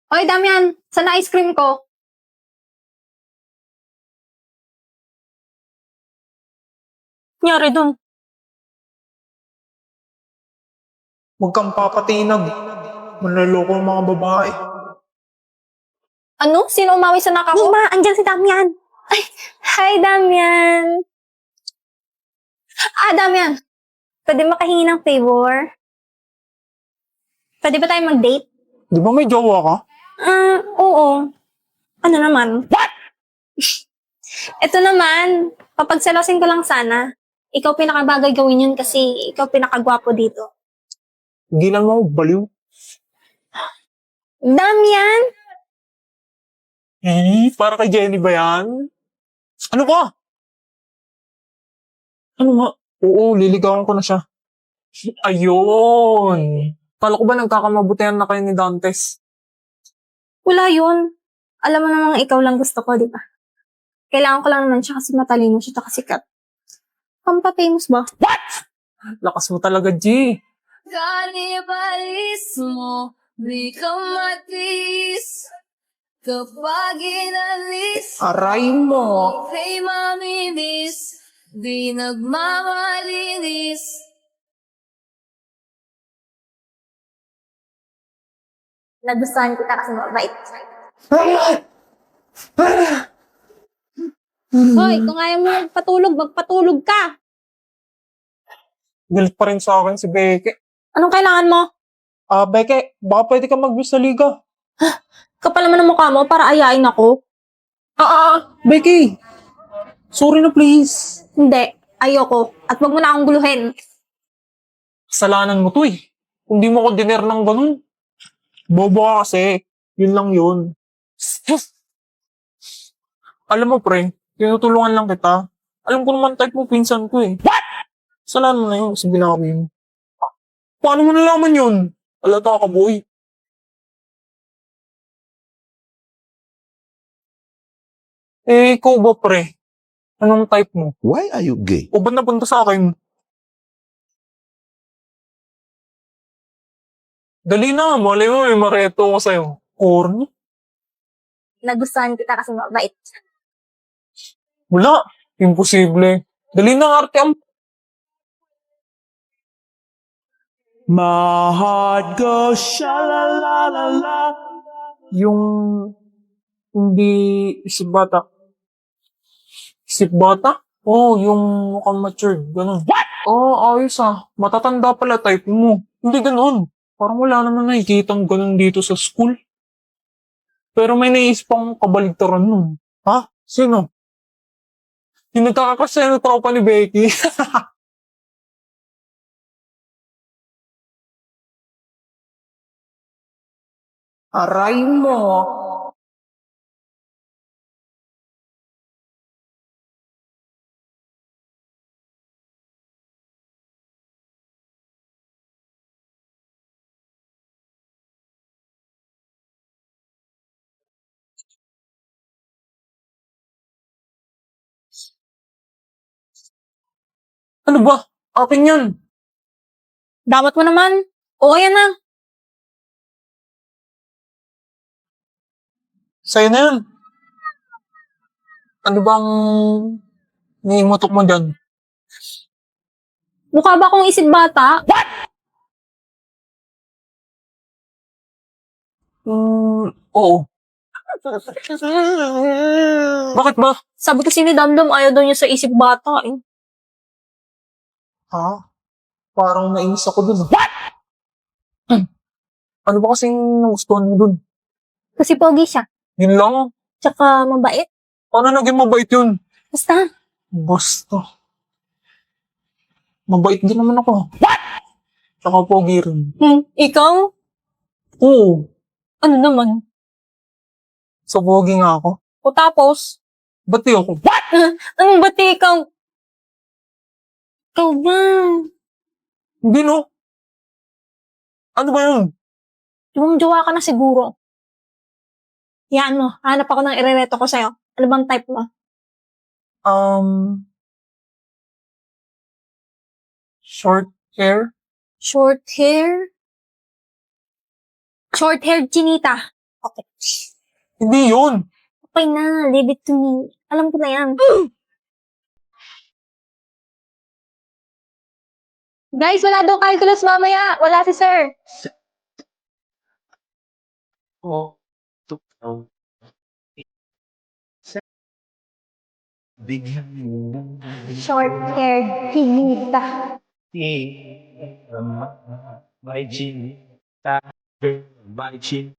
Oy, Damian, saan na ice cream ko? Nangyari dun? Huwag kang papatinag. Manloloko ang mga babae. Ano? Sino umawi sa naka ko? Mima, andyan si Damian. Hi, Damian. Damian. Pwede makahingi ng favor? Pwede ba tayo mag-date? Di ba may jowa ka? Oo. Ano naman? What? Ito naman, papagsalosin ko lang sana. Ikaw pinakabagay gawin yun kasi ikaw pinakagwapo dito. Gilan mo, baliw. Damian! Para kay Jenny ba yan? Ano ba? Ano nga? Oo, liligawan ko na siya. Ayun! Kala ko ba nagkakamabutihan na kayo ni Dantes? Wala yun. Alam mo namang ikaw lang gusto ko, di ba? Kailangan ko lang naman siya kasi matalino siya at sikat. Famous ba? Lakas mo talaga, G. Kanibalismo, di ka matis. Kapag inalis, Aray mo. ika'y mamimiss. Di nagmamalinis. Nagustuhan kita kasi mabait. Hoy, kung ayaw mo magpatulog ka. Galit pa rin sa akin si Beke. Anong kailangan mo? Beke, baka pwede ka mag-miss sa liga. Kapal naman ang mukha mo para ayain ako. Beke! Sorry na please. Hindi, ayoko. At wag mo na akong guluhin. Kasalanan mo to eh. Kung di mo ko diner ng ganun. Bobo ka kasi. Yun lang yun. Alam mo pre, tinutulungan lang kita. Alam ko naman type mo pinsan ko eh. What? Kasalanan mo na yun kasi binawi mo. Paano mo nalaman yun? Alata ka boy. Ikaw ba pre? Anong type mo? Why are you gay? O ba't napunta sa akin? Dali na, malay mo, may mareto ko sa'yo. Corny? Nagustuhan kita kasi mabait. Wala. Imposible. Dali na, arte ang... My heart goes sha-la-la-la-la. Yung... Hindi... Isip bata. Isip bata? Oo, yung mukhang matured. Ganun. What? Oo, ayos ah. Matatanda pala type mo. Hindi ganun. Parang wala naman nakikitang ganun dito sa school. Pero may naisip akong kabaligtaran nun. Ha? Sino? Yung nagkakakasya na tropa ni Becky. Aray mo. Ano ba? Akin yan. Damat mo naman. Oo, yan na. Sa'yo na yan. Ano bang niimotok mo dyan? Mukha ba akong isip bata? Oo. Bakit ba? Sabi kasi ni Damdam ayaw daw niya sa isip bata eh. Ha? Parang nainis ako dun. What? Ano ba kasing nagustuhan mo dun? Kasi pogi siya. Yun lang. Tsaka mabait. Paano naging mabait yun? Basta. Basta. Mabait din naman ako. What? Tsaka pogi rin. Ikaw? Oo. Ano naman? So pogi nga ako. O tapos? Ba't di ako? What? Anong bati ikaw? Ikaw ba? Hindi no. Ano ba yun? Jowa ka na siguro. Yan mo. Hanap ako ng irereto ko sa'yo. Ano bang type mo? Short hair? Short hair? Short hair chinita. Okay. Hindi yun. Okay na, leave it to me. Alam ko na yan. Guys, wala daw calculus mamaya. Wala si sir. Oh, to bigyan mo Short-haired, hinita. my chin, my chin.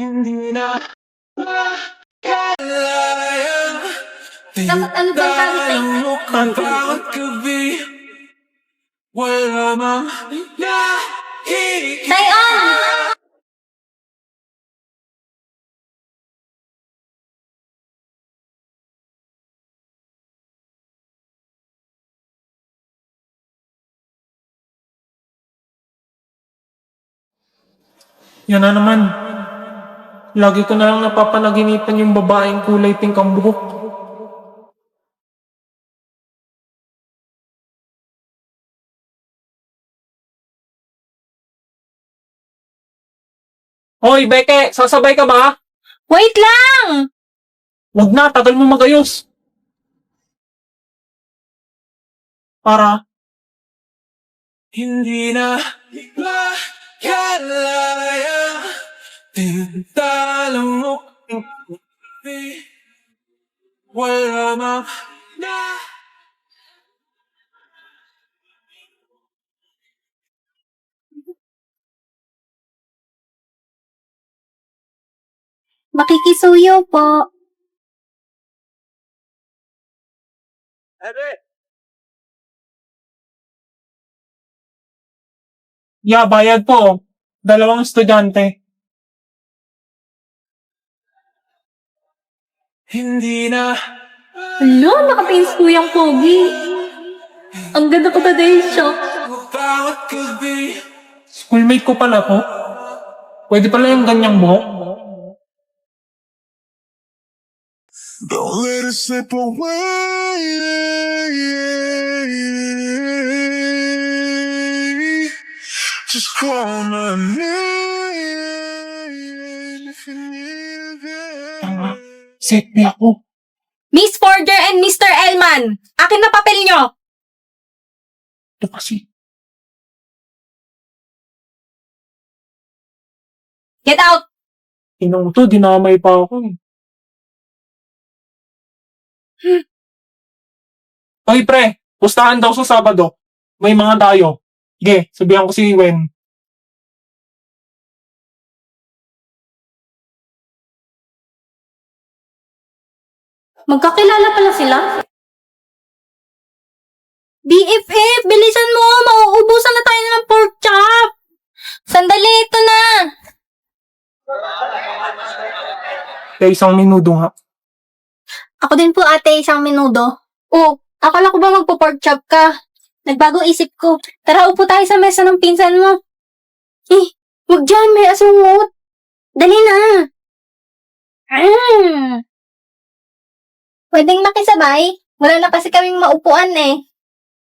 Hindi na kailangan Dapat ano ba yung gamit mo ang bawat gabi. Wala mang nakikita. Stay on! Yan na naman. Lagi ko na lang napapanaginipan yung babaeng kulay pink ang buhok. Hoy, Beke! Sasabay ka ba? Wait lang! Wag na, tagal mo magayos. Para? Hindi na kaya tinatalo mo ang gabi. Wala mang Makikisuyo po. Yeah, bayad po. 2 estudyante. hindi na Hala, nakatingin kuyang pogi. Ang ganda ko today, shock. bawat gabi. Schoolmate ko pala to. Pwede pala yung ganyang buhok. Don't let it slip away. Just call my name if you need Tama. it. Set me ako. Miss Forger and Mr. Elman, akin na papel nyo. Ito kasi. Get out! Inong to, dinamay pa ako eh. Hoy pre, pustahan daw sa Sabado. May mga tayo. Sige, sabihan ko si Wen. Magkakilala pala sila? BFF, bilisan mo! Mauubusan na tayo ng pork chop! Sandali, ito na! Kaya isang minuto nga. Ako din po ate, isang minuto. Oh, akala ko ba magpo-pork chop ka? Nagbago isip ko. Tara, upo tayo sa mesa ng pinsan mo. Wag dyan, may asungot. Dali na. Pwedeng makisabay? Wala na kasi kaming maupuan eh.